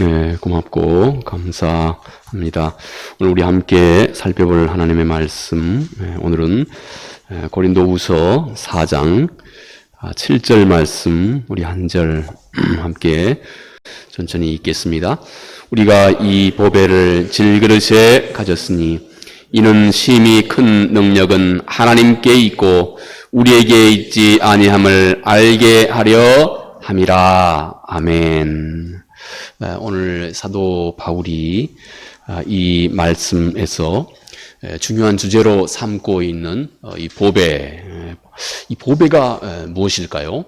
네, 고맙고 감사합니다. 오늘 우리 함께 살펴볼 하나님의 말씀, 오늘은 고린도후서 4장 7절 말씀, 우리 한 절 함께 천천히 읽겠습니다. 우리가 이 보배를 질그릇에 가졌으니 이는 심히 큰 능력은 하나님께 있고 우리에게 있지 아니함을 알게 하려 함이라. 아멘. 오늘 사도 바울이 이 말씀에서 중요한 주제로 삼고 있는 이 보배, 이 보배가 무엇일까요?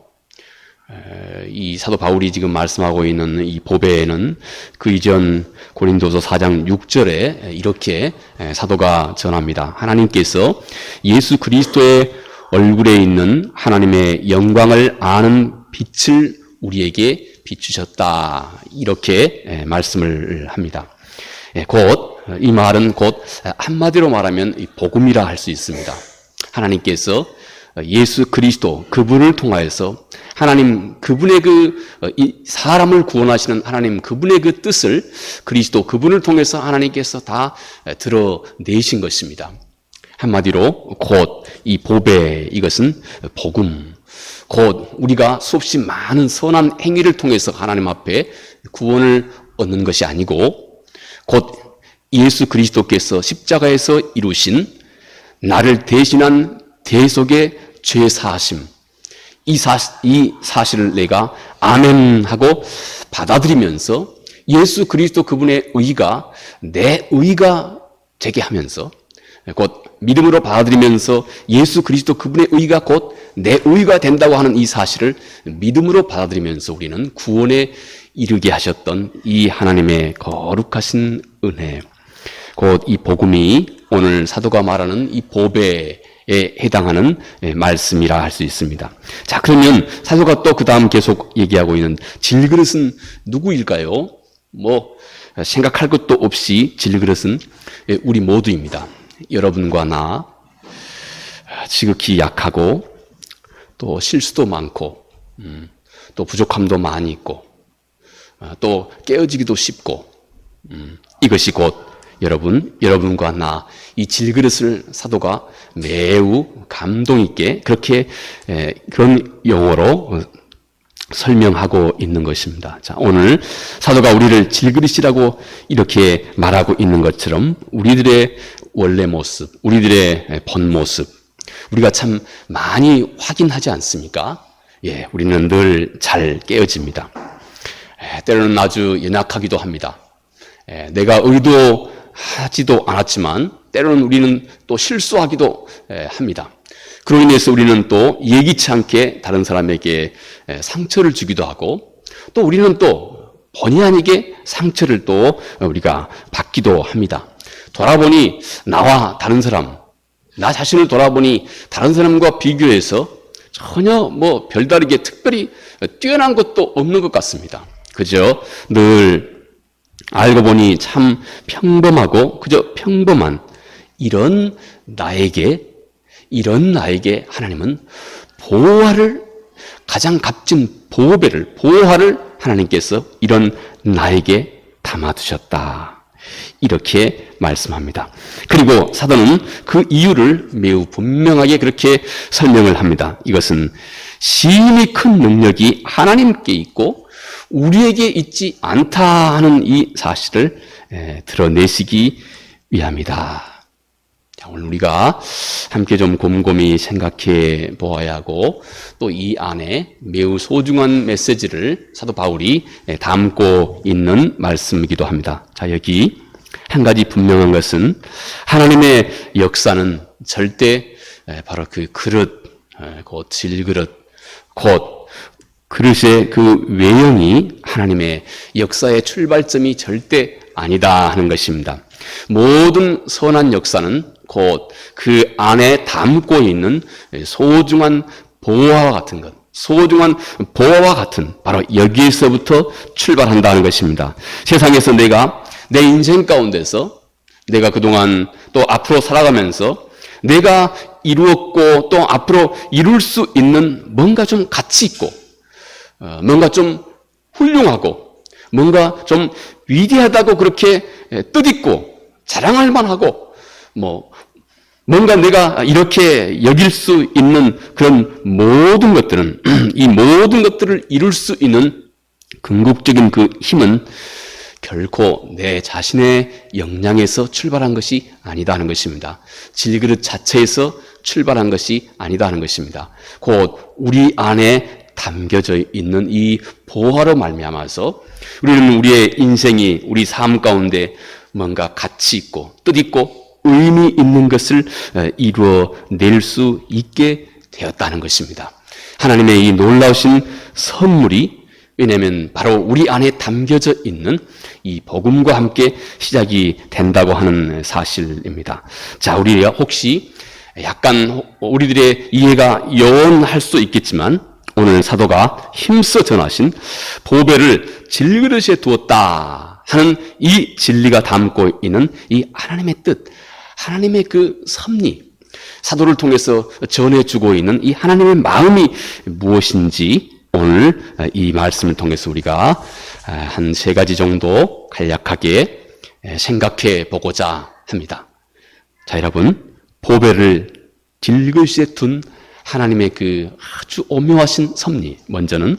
이 사도 바울이 지금 말씀하고 있는 이 보배는 그 이전 고린도서 4장 6절에 이렇게 사도가 전합니다. 하나님께서 예수 그리스도의 얼굴에 있는 하나님의 영광을 아는 빛을 우리에게 비추셨다. 이렇게 말씀을 합니다. 곧 이 말은 곧 한마디로 말하면 복음이라 할 수 있습니다. 하나님께서 예수 그리스도 그분을 통하여서 하나님 그분의 이 사람을 구원하시는 하나님 그분의 그 뜻을 그리스도 그분을 통해서 하나님께서 다 드러내신 것입니다. 한마디로 곧 이 보배, 이것은 복음, 곧 우리가 수없이 많은 선한 행위를 통해서 하나님 앞에 구원을 얻는 것이 아니고 곧 예수 그리스도께서 십자가에서 이루신 나를 대신한 대속의 죄 사하심, 이 사실을 내가 아멘 하고 받아들이면서 예수 그리스도 그분의 의가 내 의가 되게 하면서 곧 믿음으로 받아들이면서 예수 그리스도 그분의 의가 곧 내 의가 된다고 하는 이 사실을 믿음으로 받아들이면서 우리는 구원에 이르게 하셨던 이 하나님의 거룩하신 은혜, 곧 이 복음이 오늘 사도가 말하는 이 보배에 해당하는 말씀이라 할 수 있습니다. 자, 그러면 사도가 또 그 다음 계속 얘기하고 있는 질그릇은 누구일까요? 생각할 것도 없이 질그릇은 우리 모두입니다. 여러분과 나, 지극히 약하고 또 실수도 많고 또 부족함도 많이 있고 또 깨어지기도 쉽고 이것이 곧 여러분과 나, 이 질그릇을 사도가 매우 감동 있게 그렇게 그런 용어로 설명하고 있는 것입니다. 자, 오늘 사도가 우리를 질그릇이라고 이렇게 말하고 있는 것처럼 우리들의 원래 모습, 우리들의 본 모습, 우리가 참 많이 확인하지 않습니까? 예, 우리는 늘 잘 깨어집니다. 때로는 아주 연약하기도 합니다. 내가 의도하지도 않았지만 때로는 우리는 또 실수하기도 합니다. 그로 인해서 우리는 또 예기치 않게 다른 사람에게 상처를 주기도 하고 또 우리는 또 본의 아니게 상처를 또 우리가 받기도 합니다. 돌아보니 나와 다른 사람, 나 자신을 돌아보니 다른 사람과 비교해서 전혀 별다르게 특별히 뛰어난 것도 없는 것 같습니다. 그죠? 늘 알고 보니 참 평범하고 그저 평범한 이런 나에게 하나님은 보화를, 가장 값진 보화를 하나님께서 이런 나에게 담아두셨다. 이렇게 말씀합니다. 그리고 사도는 그 이유를 매우 분명하게 그렇게 설명을 합니다. 이것은 심히 큰 능력이 하나님께 있고 우리에게 있지 않다 하는 이 사실을 드러내시기 위함이다. 오늘 우리가 함께 좀 곰곰이 생각해 보아야 하고 또 이 안에 매우 소중한 메시지를 사도 바울이 담고 있는 말씀이기도 합니다. 자, 여기 한 가지 분명한 것은 하나님의 역사는 절대 바로 그 그릇, 곧 질그릇, 곧 그릇의 그 외형이 하나님의 역사의 출발점이 절대 아니다 하는 것입니다. 모든 선한 역사는 곧 그 안에 담고 있는 소중한 보화와 같은 것, 소중한 보화와 같은 바로 여기에서부터 출발한다는 것입니다. 세상에서 내가 내 인생 가운데서 내가 그동안 또 앞으로 살아가면서 내가 이루었고 또 앞으로 이룰 수 있는 뭔가 좀 가치 있고 뭔가 좀 훌륭하고 뭔가 좀 위대하다고 그렇게 뜻있고 자랑할 만하고 뭔가 내가 이렇게 여길 수 있는 그런 모든 것들은 이 모든 것들을 이룰 수 있는 궁극적인 그 힘은 결코 내 자신의 역량에서 출발한 것이 아니다 하는 것입니다. 질그릇 자체에서 출발한 것이 아니다 하는 것입니다. 곧 우리 안에 담겨져 있는 이 보화로 말미암아서 우리는 우리의 인생이 우리 삶 가운데 뭔가 가치 있고 뜻 있고 의미 있는 것을 이루어낼 수 있게 되었다는 것입니다. 하나님의 이 놀라우신 선물이 왜냐하면 바로 우리 안에 담겨져 있는 이 복음과 함께 시작이 된다고 하는 사실입니다. 자, 우리가 혹시 약간 우리들의 이해가 요원할 수 있겠지만 오늘 사도가 힘써 전하신 보배를 질그릇에 두었다 하는 이 진리가 담고 있는 이 하나님의 뜻, 하나님의 그 섭리, 사도를 통해서 전해주고 있는 이 하나님의 마음이 무엇인지 오늘 이 말씀을 통해서 우리가 한 3가지 정도 간략하게 생각해 보고자 합니다. 자, 여러분, 보배를 질그릇에 둔 하나님의 그 아주 오묘하신 섭리. 먼저는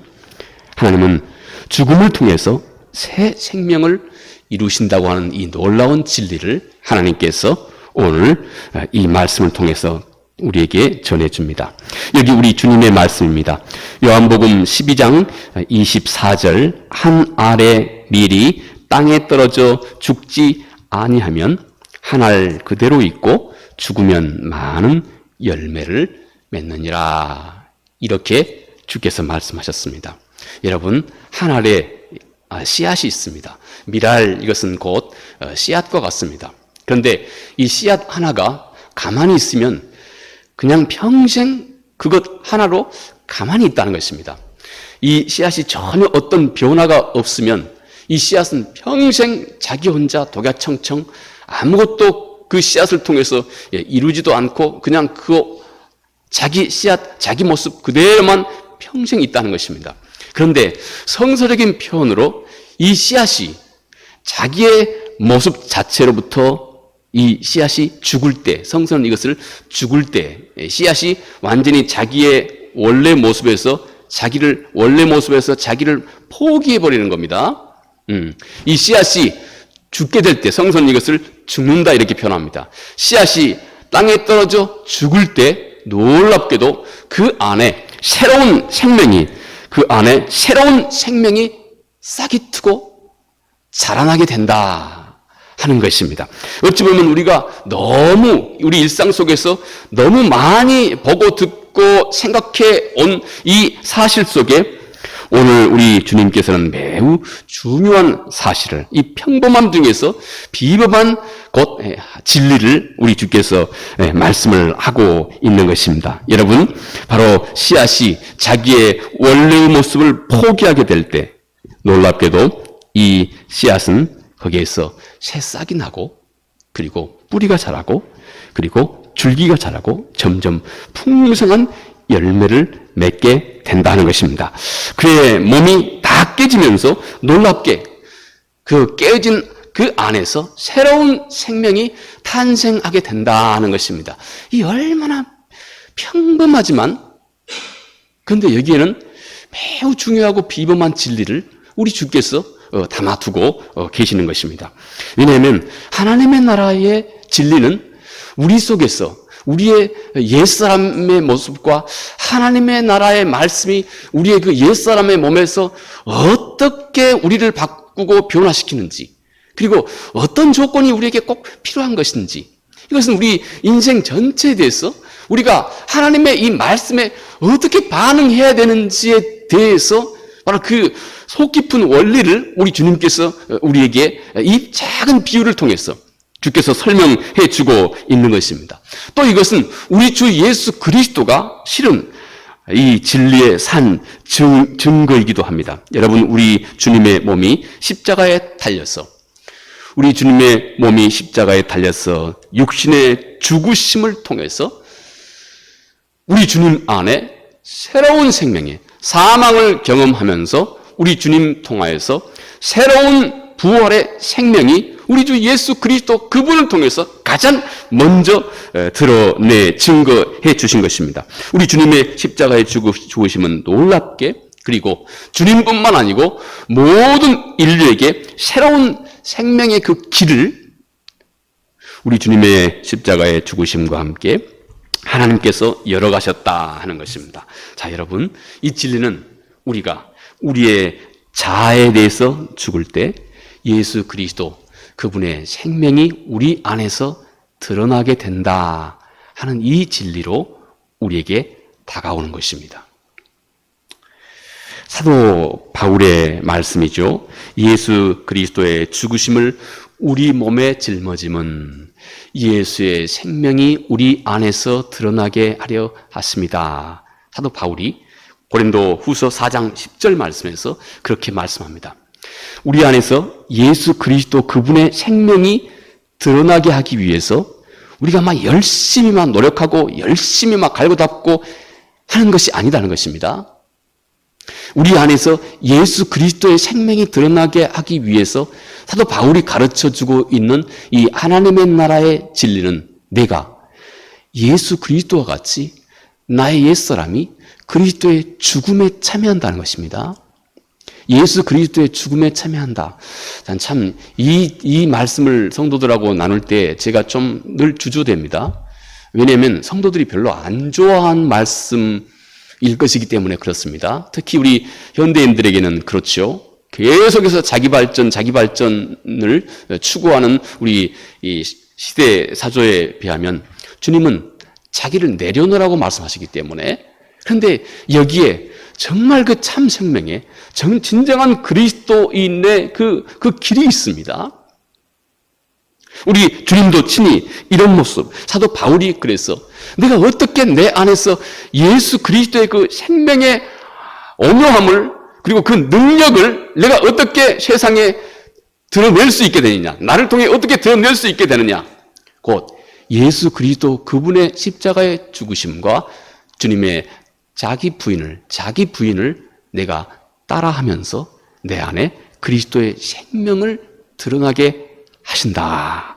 하나님은 죽음을 통해서 새 생명을 이루신다고 하는 이 놀라운 진리를 하나님께서 오늘 이 말씀을 통해서 우리에게 전해줍니다. 여기 우리 주님의 말씀입니다. 요한복음 12장 24절 한 알의 밀이 땅에 떨어져 죽지 아니하면 한 알 그대로 있고 죽으면 많은 열매를 맺느니라. 이렇게 주께서 말씀하셨습니다. 여러분, 한 알에 씨앗이 있습니다. 밀알, 이것은 곧 씨앗과 같습니다. 그런데 이 씨앗 하나가 가만히 있으면 그냥 평생 그것 하나로 가만히 있다는 것입니다. 이 씨앗이 전혀 어떤 변화가 없으면 이 씨앗은 평생 자기 혼자 독야청청 아무것도 그 씨앗을 통해서 이루지도 않고 그냥 그 자기 씨앗, 자기 모습 그대로만 평생 있다는 것입니다. 그런데 성서적인 표현으로 이 씨앗이 자기의 모습 자체로부터 이 씨앗이 죽을 때, 성서는 이것을 죽을 때, 씨앗이 완전히 자기의 원래 모습에서 자기를 포기해버리는 겁니다. 이 씨앗이 죽게 될 때, 성서는 이것을 죽는다 이렇게 표현합니다. 씨앗이 땅에 떨어져 죽을 때 놀랍게도 그 안에 새로운 생명이 싹이 트고 자라나게 된다 하는 것입니다. 어찌 보면 우리가 우리 일상 속에서 너무 많이 보고 듣고 생각해 온 이 사실 속에 오늘 우리 주님께서는 매우 중요한 사실을, 이 평범함 중에서 비범한 곧 진리를 우리 주께서 말씀을 하고 있는 것입니다. 여러분, 바로 씨앗이 자기의 원래의 모습을 포기하게 될 때 놀랍게도 이 씨앗은 거기에서 새싹이 나고 그리고 뿌리가 자라고 그리고 줄기가 자라고 점점 풍성한 열매를 맺게 된다는 것입니다. 그의 몸이 다 깨지면서 놀랍게 그 깨진 그 안에서 새로운 생명이 탄생하게 된다는 것입니다. 이 얼마나 평범하지만 그런데 여기에는 매우 중요하고 비범한 진리를 우리 주께서 담아두고 계시는 것입니다. 왜냐하면 하나님의 나라의 진리는 우리 속에서 우리의 옛사람의 모습과 하나님의 나라의 말씀이 우리의 그 옛사람의 몸에서 어떻게 우리를 바꾸고 변화시키는지, 그리고 어떤 조건이 우리에게 꼭 필요한 것인지, 이것은 우리 인생 전체에 대해서 우리가 하나님의 이 말씀에 어떻게 반응해야 되는지에 대해서 바로 그 속 깊은 원리를 우리 주님께서 우리에게 이 작은 비유를 통해서 주께서 설명해 주고 있는 것입니다. 또 이것은 우리 주 예수 그리스도가 실은 이 진리의 산 증거이기도 합니다. 여러분, 우리 주님의 몸이 십자가에 달려서 육신의 죽으심을 통해서 우리 주님 안에 새로운 생명의 사망을 경험하면서 우리 주님 통하여서 새로운 부활의 생명이 우리 주 예수 그리스도 그분을 통해서 가장 먼저 드러내 증거해 주신 것입니다. 우리 주님의 십자가의 죽으심은 놀랍게, 그리고 주님뿐만 아니고 모든 인류에게 새로운 생명의 그 길을 우리 주님의 십자가의 죽으심과 함께 하나님께서 열어가셨다 하는 것입니다. 자, 여러분, 이 진리는 우리가 우리의 자아에 대해서 죽을 때 예수 그리스도 그분의 생명이 우리 안에서 드러나게 된다 하는 이 진리로 우리에게 다가오는 것입니다. 사도 바울의 말씀이죠. 예수 그리스도의 죽으심을 우리 몸에 짊어짐은 예수의 생명이 우리 안에서 드러나게 하려 하십니다. 사도 바울이 고린도 후서 4장 10절 말씀에서 그렇게 말씀합니다. 우리 안에서 예수 그리스도 그분의 생명이 드러나게 하기 위해서 우리가 막 열심히 막 노력하고 열심히 막 갈고 닦고 하는 것이 아니다는 것입니다. 우리 안에서 예수 그리스도의 생명이 드러나게 하기 위해서 사도 바울이 가르쳐주고 있는 이 하나님의 나라의 진리는 내가 예수 그리스도와 같이 나의 옛사람이 그리스도의 죽음에 참여한다는 것입니다. 예수 그리스도의 죽음에 참여한다. 참 이 말씀을 성도들하고 나눌 때 제가 좀 늘 주저됩니다. 왜냐하면 성도들이 별로 안 좋아하는 말씀일 것이기 때문에 그렇습니다. 특히 우리 현대인들에게는 그렇죠. 계속해서 자기 발전을 추구하는 우리 이 시대 사조에 비하면 주님은 자기를 내려놓으라고 말씀하시기 때문에, 그런데 여기에 정말 그 참 생명의 진정한 그리스도인의 그 길이 있습니다. 우리 주님도 친히 이런 모습, 사도 바울이 그래서 내가 어떻게 내 안에서 예수 그리스도의 그 생명의 오묘함을, 그리고 그 능력을 내가 어떻게 세상에 드러낼 수 있게 되느냐, 나를 통해 어떻게 드러낼 수 있게 되느냐, 곧 예수 그리스도 그분의 십자가의 죽으심과 주님의 자기 부인을 내가 따라하면서 내 안에 그리스도의 생명을 드러나게 하신다.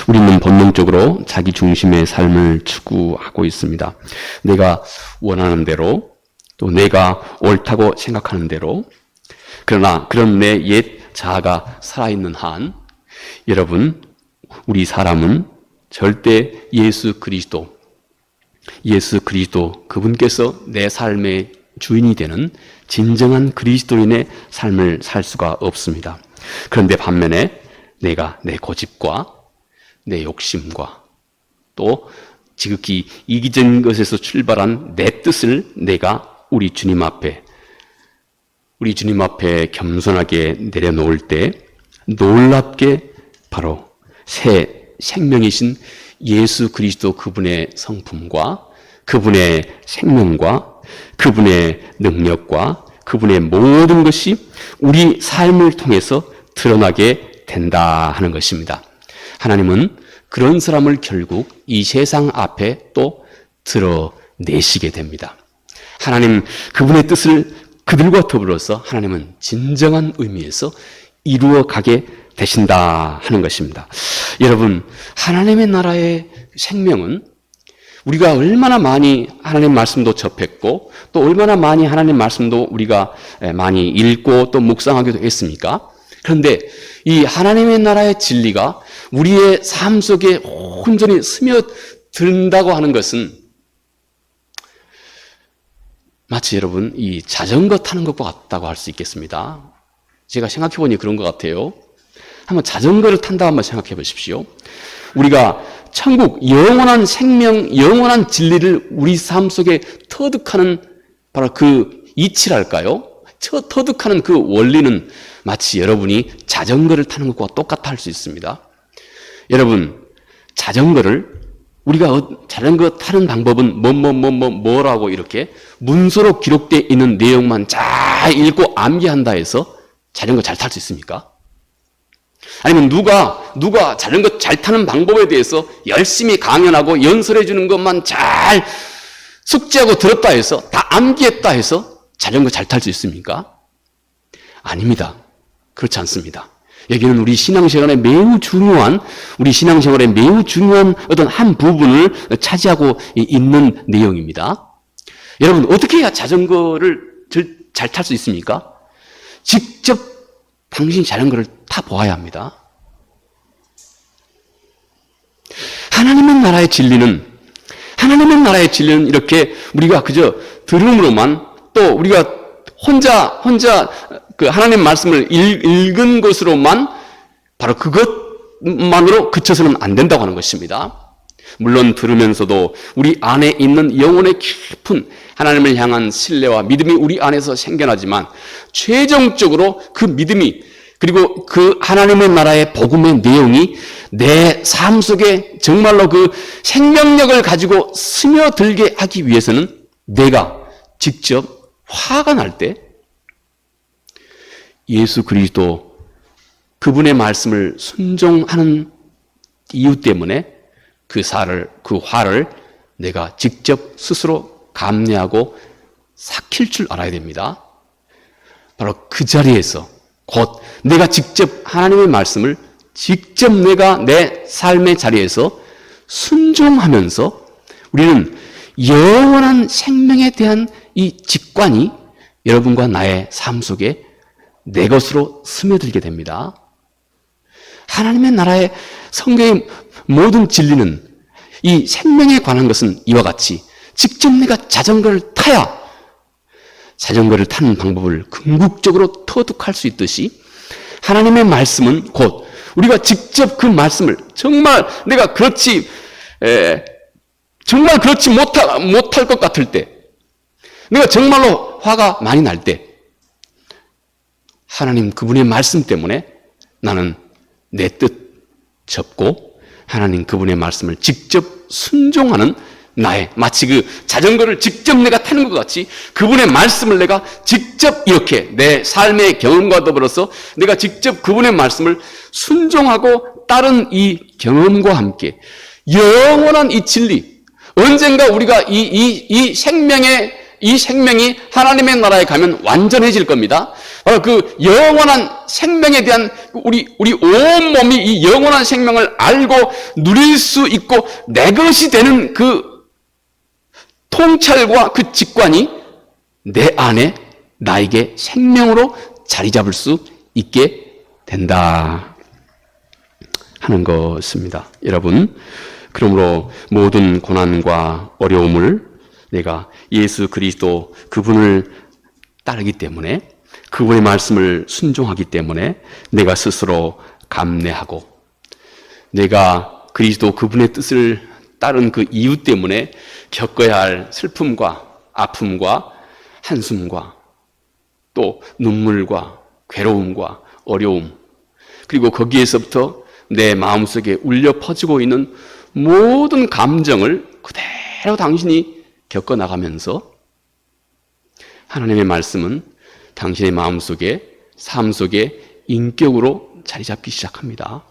우리는 본능적으로 자기 중심의 삶을 추구하고 있습니다. 내가 원하는 대로, 또 내가 옳다고 생각하는 대로. 그러나 그런 내 옛 자아가 살아있는 한, 여러분, 우리 사람은 절대 예수 그리스도 그분께서 내 삶의 주인이 되는 진정한 그리스도인의 삶을 살 수가 없습니다. 그런데 반면에 내가 내 고집과 내 욕심과 또 지극히 이기적인 것에서 출발한 내 뜻을 내가 우리 주님 앞에 겸손하게 내려놓을 때 놀랍게 바로 새 생명이신 예수 그리스도 그분의 성품과 그분의 생명과 그분의 능력과 그분의 모든 것이 우리 삶을 통해서 드러나게 된다 하는 것입니다. 하나님은 그런 사람을 결국 이 세상 앞에 또 드러내시게 됩니다. 하나님 그분의 뜻을 그들과 더불어서 하나님은 진정한 의미에서 이루어가게 되신다 하는 것입니다. 여러분, 하나님의 나라의 생명은 우리가 얼마나 많이 하나님 말씀도 접했고 또 얼마나 많이 하나님 말씀도 우리가 많이 읽고 또 묵상하기도 했습니까? 그런데 이 하나님의 나라의 진리가 우리의 삶 속에 온전히 스며든다고 하는 것은 마치 여러분 이 자전거 타는 것과 같다고 할 수 있겠습니다. 제가 생각해 보니 그런 것 같아요. 한번 자전거를 탄다 한번 생각해 보십시오. 우리가 천국, 영원한 생명, 영원한 진리를 우리 삶 속에 터득하는 바로 그 이치랄까요? 터득하는 그 원리는 마치 여러분이 자전거를 타는 것과 똑같아 할 수 있습니다. 여러분, 우리가 자전거 타는 방법은 뭐라고 이렇게 문서로 기록되어 있는 내용만 잘 읽고 암기한다 해서 자전거 잘 탈 수 있습니까? 아니면 누가 자전거 잘 타는 방법에 대해서 열심히 강연하고 연설해 주는 것만 잘 숙지하고 들었다 해서 다 암기했다 해서 자전거 잘 탈 수 있습니까? 아닙니다. 그렇지 않습니다. 여기는 우리 신앙생활에 매우 중요한 어떤 한 부분을 차지하고 있는 내용입니다. 여러분, 어떻게 해야 자전거를 잘 탈 수 있습니까? 직접 당신이 자전거를 타보아야 합니다. 하나님의 나라의 진리는 이렇게 우리가 그저 들음으로만, 또 우리가 혼자 그 하나님 말씀을 읽은 것으로만, 바로 그것만으로 그쳐서는 안 된다고 하는 것입니다. 물론 들으면서도 우리 안에 있는 영혼의 깊은 하나님을 향한 신뢰와 믿음이 우리 안에서 생겨나지만, 최종적으로 그 믿음이, 그리고 그 하나님의 나라의 복음의 내용이 내 삶 속에 정말로 그 생명력을 가지고 스며들게 하기 위해서는 내가 직접 화가 날 때 예수 그리스도 그분의 말씀을 순종하는 이유 때문에 그 화를 내가 직접 스스로 감내하고 삭힐 줄 알아야 됩니다. 바로 그 자리에서 곧 내가 직접 하나님의 말씀을 직접 내가 내 삶의 자리에서 순종하면서 우리는 영원한 생명에 대한 이 직관이 여러분과 나의 삶 속에 내 것으로 스며들게 됩니다. 하나님의 나라의 성경의 모든 진리는, 이 생명에 관한 것은 이와 같이 직접 내가 자전거를 타야 자전거를 타는 방법을 궁극적으로 터득할 수 있듯이, 하나님의 말씀은 곧 우리가 직접 그 말씀을 정말 내가 정말 그렇지 못할 것 같을 때, 내가 정말로 화가 많이 날 때, 하나님 그분의 말씀 때문에 나는 내 뜻 접고 하나님 그분의 말씀을 직접 순종하는 나의, 마치 그 자전거를 직접 내가 타는 것 같이 그분의 말씀을 내가 직접 이렇게 내 삶의 경험과 더불어서 내가 직접 그분의 말씀을 순종하고 따른 이 경험과 함께 영원한 이 진리, 언젠가 우리가 이 생명이 하나님의 나라에 가면 완전해질 겁니다. 그 영원한 생명에 대한 우리 온몸이 이 영원한 생명을 알고 누릴 수 있고 내 것이 되는 그 통찰과 그 직관이 내 안에 나에게 생명으로 자리 잡을 수 있게 된다 하는 것입니다. 여러분, 그러므로 모든 고난과 어려움을 내가 예수 그리스도 그분을 따르기 때문에, 그분의 말씀을 순종하기 때문에 내가 스스로 감내하고, 내가 그리스도 그분의 뜻을 따른 그 이유 때문에 겪어야 할 슬픔과 아픔과 한숨과 또 눈물과 괴로움과 어려움, 그리고 거기에서부터 내 마음속에 울려 퍼지고 있는 모든 감정을 그대로 당신이 겪어나가면서 하나님의 말씀은 당신의 마음속에, 삶 속에 인격으로 자리 잡기 시작합니다.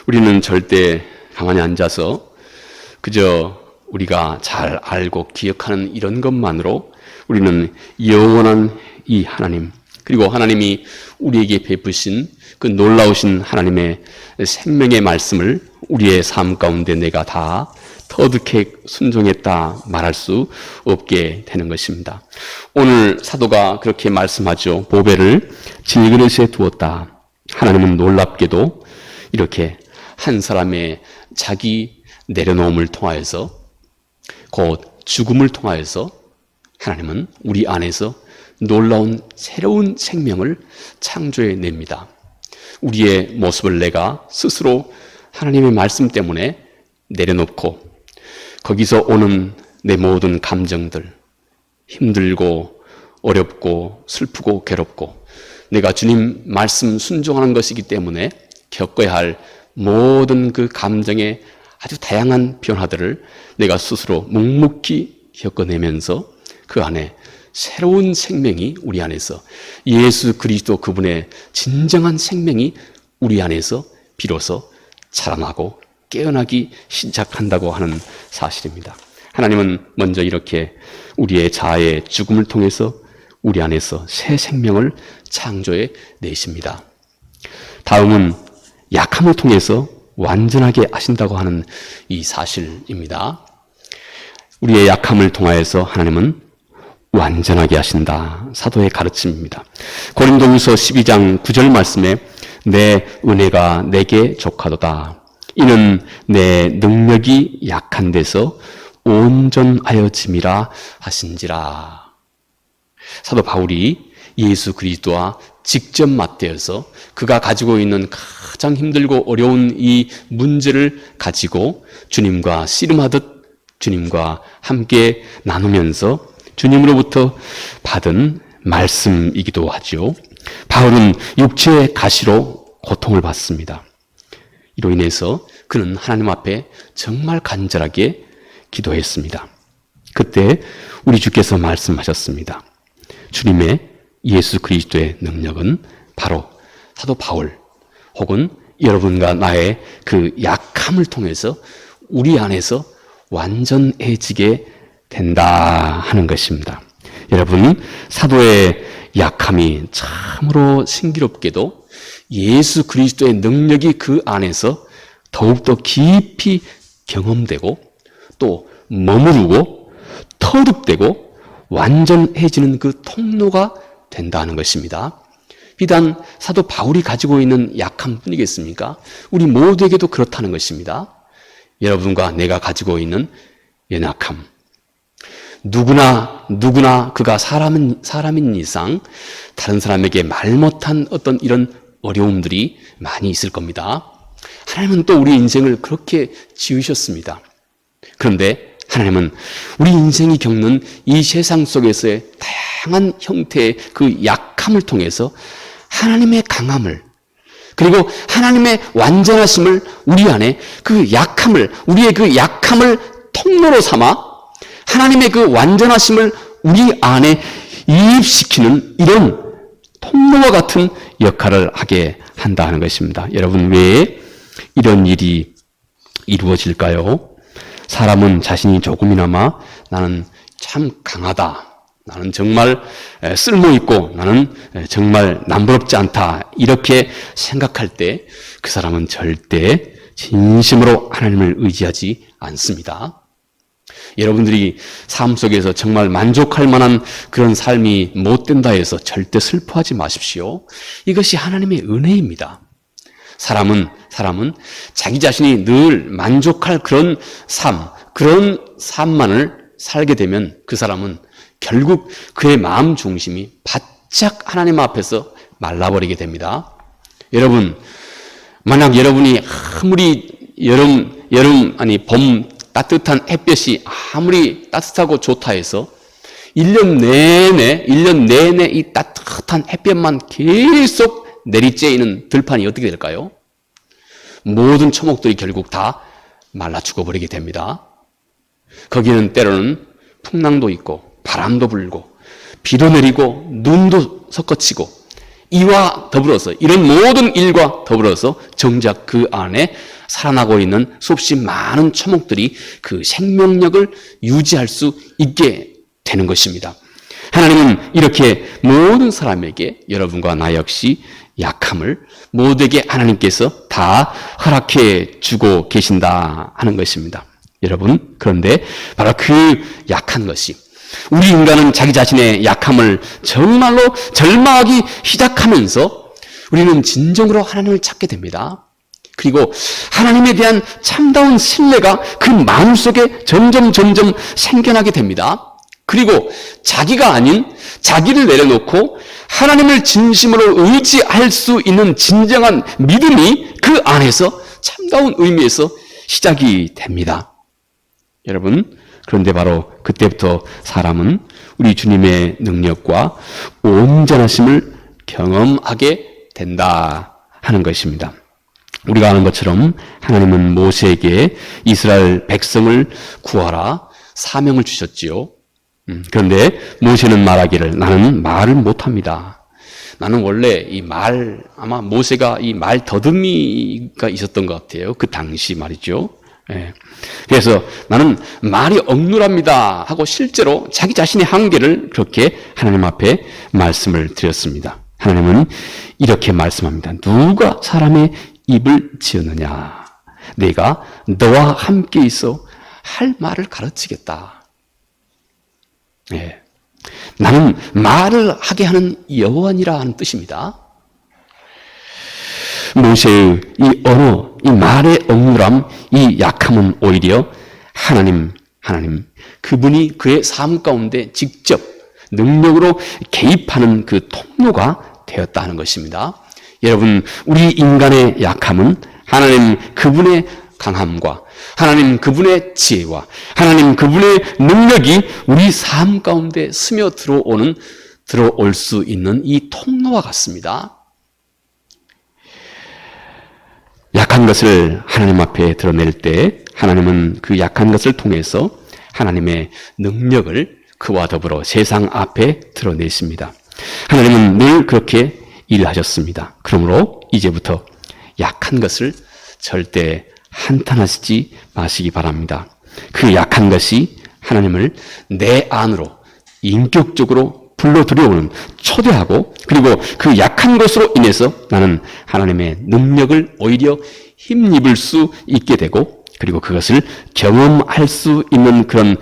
우리는 절대 가만히 앉아서 그저 우리가 잘 알고 기억하는 이런 것만으로 우리는 영원한 이 하나님, 그리고 하나님이 우리에게 베푸신 그 놀라우신 하나님의 생명의 말씀을 우리의 삶 가운데 내가 다 터득해 순종했다 말할 수 없게 되는 것입니다. 오늘 사도가 그렇게 말씀하죠. 보배를 질그릇에 두었다. 하나님은 놀랍게도 이렇게 한 사람의 자기 내려놓음을 통하여서, 곧 죽음을 통하여서 하나님은 우리 안에서 놀라운 새로운 생명을 창조해 냅니다. 우리의 모습을 내가 스스로 하나님의 말씀 때문에 내려놓고, 거기서 오는 내 모든 감정들, 힘들고 어렵고 슬프고 괴롭고, 내가 주님 말씀 순종하는 것이기 때문에 겪어야 할 모든 그 감정의 아주 다양한 변화들을 내가 스스로 묵묵히 겪어내면서 그 안에 새로운 생명이 우리 안에서, 예수 그리스도 그분의 진정한 생명이 우리 안에서 비로소 자라나고 깨어나기 시작한다고 하는 사실입니다. 하나님은 먼저 이렇게 우리의 자아의 죽음을 통해서 우리 안에서 새 생명을 창조해 내십니다. 다음은 약함을 통해서 완전하게 하신다고 하는 이 사실입니다. 우리의 약함을 통하여서 하나님은 완전하게 하신다. 사도의 가르침입니다. 고린도후서 12장 9절 말씀에 내 은혜가 내게 족하도다. 이는 내 능력이 약한 데서 온전하여짐이라 하신지라. 사도 바울이 예수 그리스도와 직접 맞대어서 그가 가지고 있는 가장 힘들고 어려운 이 문제를 가지고 주님과 씨름하듯 주님과 함께 나누면서 주님으로부터 받은 말씀이기도 하죠. 바울은 육체의 가시로 고통을 받습니다. 이로 인해서 그는 하나님 앞에 정말 간절하게 기도했습니다. 그때 우리 주께서 말씀하셨습니다. 주님의 예수 그리스도의 능력은 바로 사도 바울 혹은 여러분과 나의 그 약함을 통해서 우리 안에서 완전해지게 된다 하는 것입니다. 여러분, 사도의 약함이 참으로 신기롭게도 예수 그리스도의 능력이 그 안에서 더욱더 깊이 경험되고 또 머무르고 터득되고 완전해지는 그 통로가 된다는 것입니다. 비단 사도 바울이 가지고 있는 약함뿐이겠습니까? 우리 모두에게도 그렇다는 것입니다. 여러분과 내가 가지고 있는 연약함. 누구나 그가 사람인 이상 다른 사람에게 말 못한 어떤 이런 어려움들이 많이 있을 겁니다. 하나님은 또 우리 인생을 그렇게 지으셨습니다. 그런데 하나님은 우리 인생이 겪는 이 세상 속에서의 다양한 형태의 그 약함을 통해서 하나님의 강함을 그리고 하나님의 완전하심을 우리 안에 우리의 그 약함을 통로로 삼아 하나님의 그 완전하심을 우리 안에 이입시키는 이런 통로와 같은 역할을 하게 한다 하는 것입니다. 여러분, 왜 이런 일이 이루어질까요? 사람은 자신이 조금이나마 나는 참 강하다. 나는 정말 쓸모있고 나는 정말 남부럽지 않다. 이렇게 생각할 때 그 사람은 절대 진심으로 하나님을 의지하지 않습니다. 여러분들이 삶 속에서 정말 만족할 만한 그런 삶이 못 된다 해서 절대 슬퍼하지 마십시오. 이것이 하나님의 은혜입니다. 사람은 자기 자신이 늘 만족할 그런 삶만을 살게 되면 그 사람은 결국 그의 마음 중심이 바짝 하나님 앞에서 말라버리게 됩니다. 여러분, 만약 여러분이 아무리 봄 따뜻한 햇볕이 아무리 따뜻하고 좋다 해서 1년 내내 이 따뜻한 햇볕만 계속 내리쬐이는 들판이 어떻게 될까요? 모든 초목들이 결국 다 말라 죽어버리게 됩니다. 거기는 때로는 풍랑도 있고 바람도 불고 비도 내리고 눈도 섞어치고 이와 더불어서 이런 모든 일과 더불어서 정작 그 안에 살아나고 있는 수없이 많은 초목들이 그 생명력을 유지할 수 있게 되는 것입니다. 하나님은 이렇게 모든 사람에게 여러분과 나 역시 약함을 모두에게 하나님께서 다 허락해 주고 계신다 하는 것입니다. 여러분, 그런데 바로 그 약한 것이 우리 인간은 자기 자신의 약함을 정말로 절망하기 시작하면서 우리는 진정으로 하나님을 찾게 됩니다. 그리고 하나님에 대한 참다운 신뢰가 그 마음속에 점점 생겨나게 됩니다. 그리고 자기가 아닌 자기를 내려놓고 하나님을 진심으로 의지할 수 있는 진정한 믿음이 그 안에서 참다운 의미에서 시작이 됩니다. 여러분, 그런데 바로 그때부터 사람은 우리 주님의 능력과 온전하심을 경험하게 된다 하는 것입니다. 우리가 아는 것처럼 하나님은 모세에게 이스라엘 백성을 구하라 사명을 주셨지요. 그런데 모세는 말하기를 나는 말을 못합니다. 나는 원래 아마 모세가 이 말 더듬이가 있었던 것 같아요. 그 당시 말이죠. 예. 그래서 나는 말이 억누랍니다 하고 실제로 자기 자신의 한계를 그렇게 하나님 앞에 말씀을 드렸습니다. 하나님은 이렇게 말씀합니다. 누가 사람의 입을 지었느냐? 내가 너와 함께 있어 할 말을 가르치겠다. 예. 나는 말을 하게 하는 여호와니라 하는 뜻입니다. 모세의 이 언어, 이 말의 억누람, 이 약함은 오히려 하나님, 그분이 그의 삶 가운데 직접 능력으로 개입하는 그 통로가 되었다 하는 것입니다. 여러분, 우리 인간의 약함은 하나님 그분의 강함과 하나님 그분의 지혜와 하나님 그분의 능력이 우리 삶 가운데 스며 들어올 수 있는 이 통로와 같습니다. 약한 것을 하나님 앞에 드러낼 때 하나님은 그 약한 것을 통해서 하나님의 능력을 그와 더불어 세상 앞에 드러내십니다. 하나님은 늘 그렇게 일하셨습니다. 그러므로 이제부터 약한 것을 절대 한탄하시지 마시기 바랍니다. 그 약한 것이 하나님을 내 안으로 인격적으로 불러 들여오는, 초대하고, 그리고 그 약한 것으로 인해서 나는 하나님의 능력을 오히려 힘입을 수 있게 되고, 그리고 그것을 경험할 수 있는 그런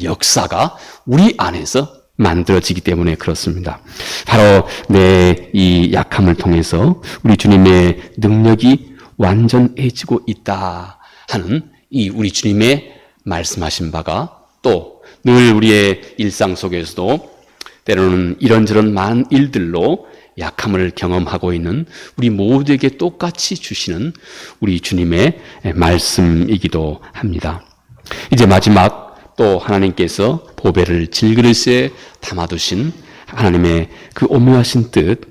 역사가 우리 안에서 만들어지기 때문에 그렇습니다. 바로 내 이 약함을 통해서 우리 주님의 능력이 완전해지고 있다 하는 이 우리 주님의 말씀하신 바가 또 늘 우리의 일상 속에서도 때로는 이런저런 많은 일들로 약함을 경험하고 있는 우리 모두에게 똑같이 주시는 우리 주님의 말씀이기도 합니다. 이제 마지막 또 하나님께서 보배를 질그릇에 담아두신 하나님의 그 오묘하신 뜻,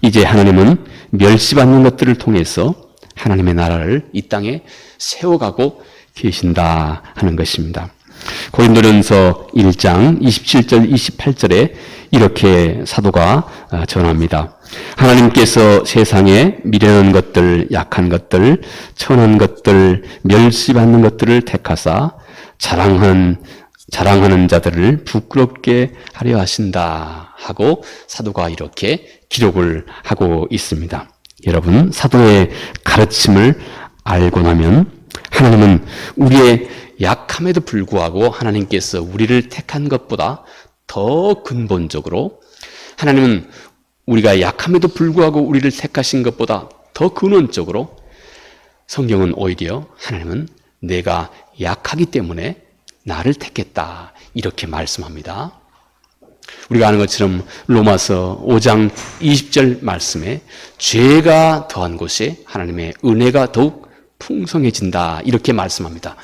이제 하나님은 멸시받는 것들을 통해서 하나님의 나라를 이 땅에 세워가고 계신다 하는 것입니다. 고린도전서 1장 27절 28절에 이렇게 사도가 전합니다. 하나님께서 세상에 미련한 것들, 약한 것들, 천한 것들, 멸시받는 것들을 택하사 자랑하는 자들을 부끄럽게 하려 하신다 하고 사도가 이렇게 기록을 하고 있습니다. 여러분, 사도의 가르침을 알고 나면 하나님은 우리의 약함에도 불구하고 하나님께서 우리를 택한 것보다 더 근본적으로, 하나님은 우리가 약함에도 불구하고 우리를 택하신 것보다 더 근원적으로, 성경은 오히려 하나님은 내가 약하기 때문에 나를 택했다 이렇게 말씀합니다. 우리가 아는 것처럼 로마서 5장 20절 말씀에 죄가 더한 곳에 하나님의 은혜가 더욱 풍성해진다 이렇게 말씀합니다.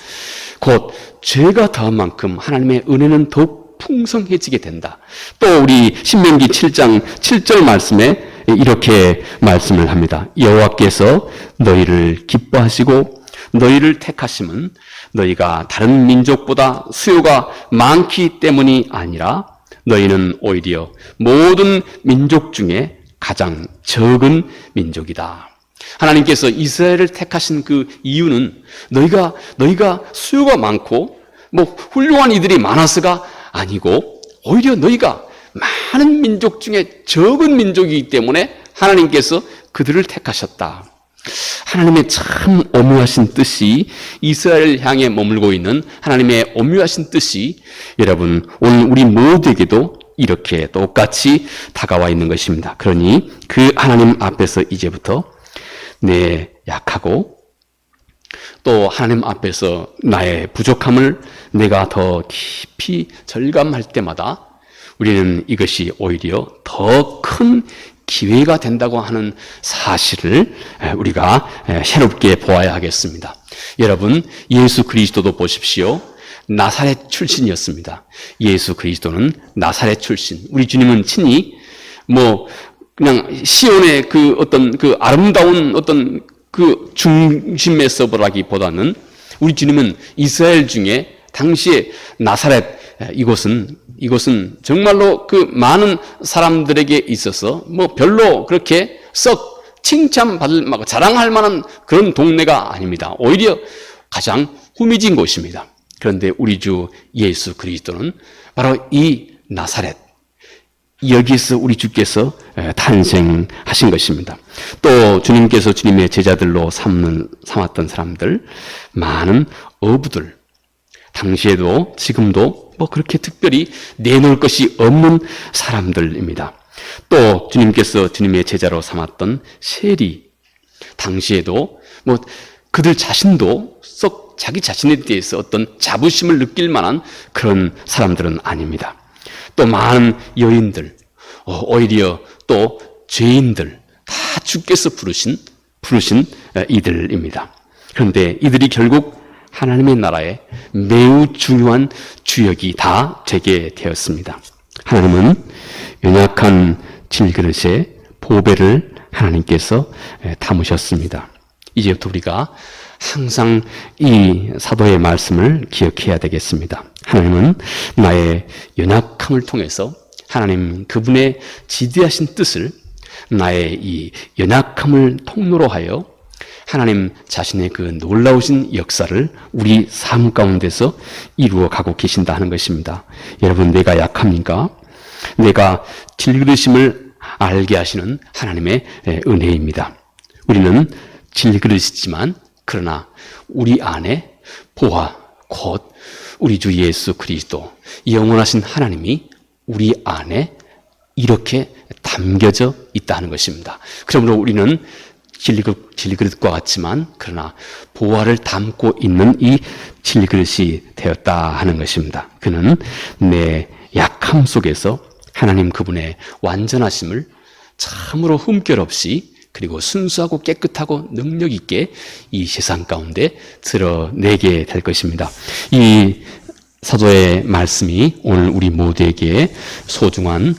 곧 죄가 더한 만큼 하나님의 은혜는 더욱 풍성해지게 된다. 또 우리 신명기 7장 7절 말씀에 이렇게 말씀을 합니다. 여호와께서 너희를 기뻐하시고 너희를 택하심은 너희가 다른 민족보다 수요가 많기 때문이 아니라 너희는 오히려 모든 민족 중에 가장 적은 민족이다. 하나님께서 이스라엘을 택하신 그 이유는 너희가 수요가 많고 훌륭한 이들이 많아서가 아니고 오히려 너희가 많은 민족 중에 적은 민족이기 때문에 하나님께서 그들을 택하셨다. 하나님의 참 오묘하신 뜻이, 이스라엘을 향해 머물고 있는 하나님의 오묘하신 뜻이 여러분 오늘 우리 모두에게도 이렇게 똑같이 다가와 있는 것입니다. 그러니 그 하나님 앞에서 이제부터 내 약하고 또 하나님 앞에서 나의 부족함을 내가 더 깊이 절감할 때마다 우리는 이것이 오히려 더 큰 기회가 된다고 하는 사실을 우리가 새롭게 보아야 하겠습니다. 여러분, 예수 그리스도도 보십시오. 나사렛 출신이었습니다. 예수 그리스도는 나사렛 출신. 우리 주님은 친히 그냥 시온의 그 어떤 그 아름다운 어떤 그 중심에서보다기보다는 우리 주님은 이스라엘 중에 당시에 나사렛, 이곳은 정말로 그 많은 사람들에게 있어서 별로 그렇게 썩 칭찬받을, 자랑할 만한 그런 동네가 아닙니다. 오히려 가장 후미진 곳입니다. 그런데 우리 주 예수 그리스도는 바로 이 나사렛, 여기서 우리 주께서 탄생하신 것입니다. 또 주님께서 주님의 제자들로 삼았던 사람들, 많은 어부들, 당시에도 지금도 뭐 그렇게 특별히 내놓을 것이 없는 사람들입니다. 또 주님께서 주님의 제자로 삼았던 세리, 당시에도 뭐 그들 자신도 썩 자기 자신에 대해서 어떤 자부심을 느낄 만한 그런 사람들은 아닙니다. 또 많은 여인들, 오히려 또 죄인들, 다 주께서 부르신 이들입니다. 그런데 이들이 결국 하나님의 나라에 매우 중요한 주역이 다 되게 되었습니다. 하나님은 연약한 질그릇에 보배를 하나님께서 담으셨습니다. 이제부터 우리가 항상 이 사도의 말씀을 기억해야 되겠습니다. 하나님은 나의 연약함을 통해서 하나님 그분의 지대하신 뜻을 나의 이 연약함을 통로로 하여 하나님 자신의 그 놀라우신 역사를 우리 삶 가운데서 이루어 가고 계신다 하는 것입니다. 여러분, 내가 약합니까? 내가 질그릇임을 알게 하시는 하나님의 은혜입니다. 우리는 질그릇이지만 그러나 우리 안에 보화, 곧 우리 주 예수 그리스도, 영원하신 하나님이 우리 안에 이렇게 담겨져 있다 하는 것입니다. 그러므로 우리는 질그릇과 같지만 그러나 보화를 담고 있는 이 질그릇이 되었다 하는 것입니다. 그는 내 약함 속에서 하나님 그분의 완전하심을 참으로 흠결 없이 그리고 순수하고 깨끗하고 능력 있게 이 세상 가운데 드러내게 될 것입니다. 이 사도의 말씀이 오늘 우리 모두에게 소중한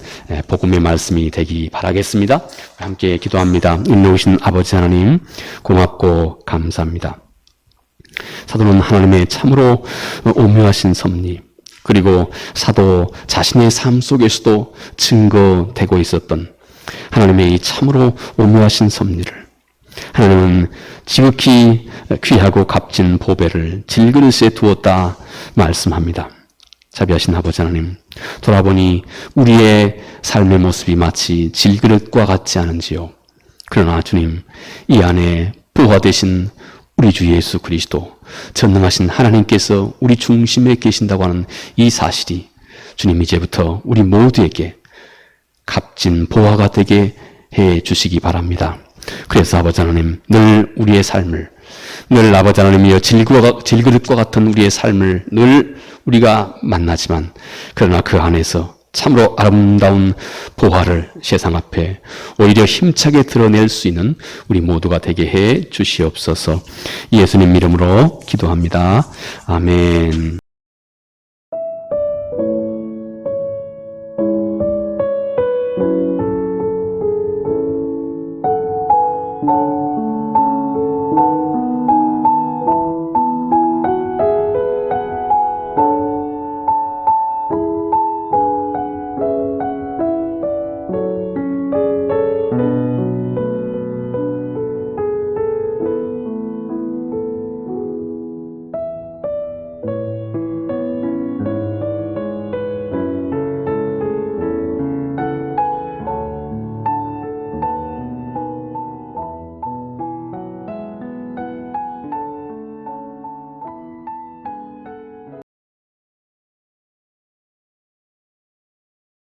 복음의 말씀이 되기 바라겠습니다. 함께 기도합니다. 인내오신 아버지 하나님, 고맙고 감사합니다. 사도는 하나님의 참으로 오묘하신 섭리, 그리고 사도 자신의 삶 속에서도 증거되고 있었던 하나님의 이 참으로 오묘하신 섭리를 하나님은 지극히 귀하고 값진 보배를 질그릇에 두었다 말씀합니다. 자비하신 아버지 하나님, 돌아보니 우리의 삶의 모습이 마치 질그릇과 같지 않은지요. 그러나 주님, 이 안에 보화 되신 우리 주 예수 그리스도, 전능하신 하나님께서 우리 중심에 계신다고 하는 이 사실이 주님 이제부터 우리 모두에게 값진 보화가 되게 해 주시기 바랍니다. 그래서 아버지 하나님, 늘 우리의 삶을, 늘 아버지 하나님이여 질그릇과 같은 우리의 삶을 늘 우리가 만나지만 그러나 그 안에서 참으로 아름다운 보화를 세상 앞에 오히려 힘차게 드러낼 수 있는 우리 모두가 되게 해 주시옵소서. 예수님 이름으로 기도합니다. 아멘.